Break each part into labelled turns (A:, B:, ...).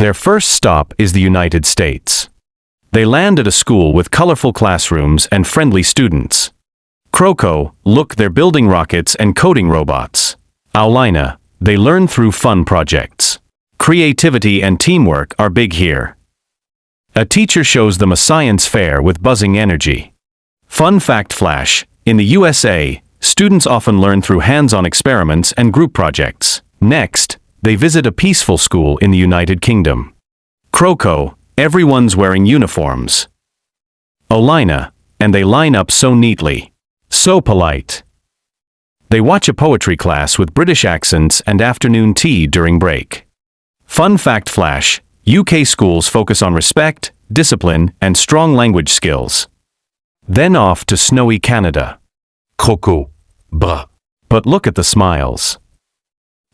A: Their first stop is the United States. They land at a school with colorful classrooms and friendly students. Croco, look, they're building rockets and coding robots. Owlina, they learn through fun projects. Creativity and teamwork are big here. A teacher shows them a science fair with buzzing energy. Fun fact flash, in the USA, students often learn through hands-on experiments and group projects. Next, they visit a peaceful school in the United Kingdom. Croco, everyone's wearing uniforms. Owlina, and they line up so neatly. So polite. They watch a poetry class with British accents and afternoon tea during break. Fun fact flash, UK schools focus on respect, discipline, and strong language skills. Then off to snowy Canada. Croco, bruh. But look at the smiles.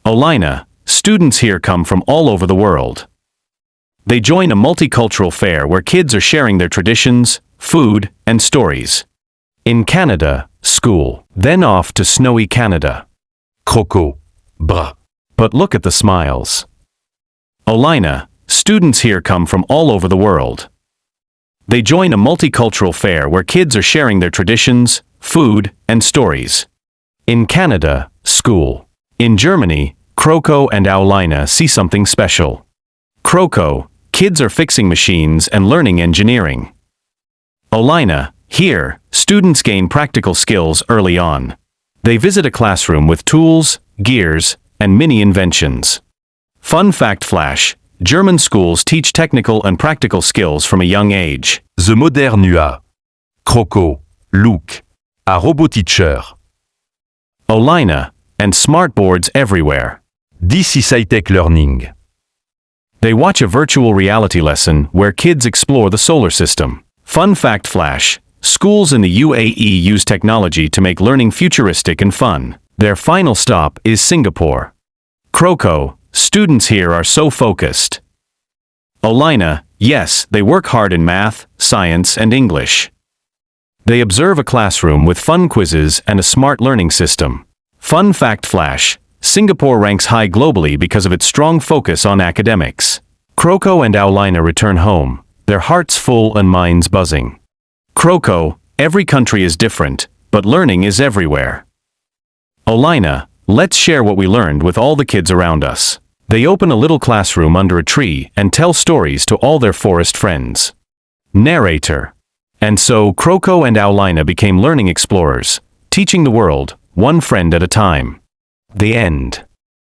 A: Owlina, students here come from all over the world. They join a multicultural fair where kids are sharing their traditions, food, and stories. In Canada, school. Then off to snowy Canada. Croco, bruh. But look at the smiles. Owlina, students here come from all over the world. They join a multicultural fair where kids are sharing their traditions, food, and stories. In Canada, school. In Germany, Croco and Owlina see something special. Croco, kids are fixing machines and learning engineering. Owlina, here, students gain practical skills early on. They visit a classroom with tools, gears, and mini inventions. Fun fact flash, German schools teach technical and practical skills from a young age.
B: The modern UA. Croco, look. A robot teacher.
A: Owlina, and smart boards everywhere.
B: This is high-tech learning.
A: They watch a virtual reality lesson where kids explore the solar system. Fun fact flash, schools in the UAE use technology to make learning futuristic and fun. Their final stop is Singapore. Croco, students here are so focused. Owlina, yes, they work hard in math, science, and English. They observe a classroom with fun quizzes and a smart learning system. Fun fact flash, Singapore ranks high globally because of its strong focus on academics. Croco and Owlina return home, their hearts full and minds buzzing. Croco, every country is different, but learning is everywhere. Owlina, let's share what we learned with all the kids around us. They open a little classroom under a tree and tell stories to all their forest friends. Narrator. And so Croco and Owlina became learning explorers, teaching the world, one friend at a time. The end.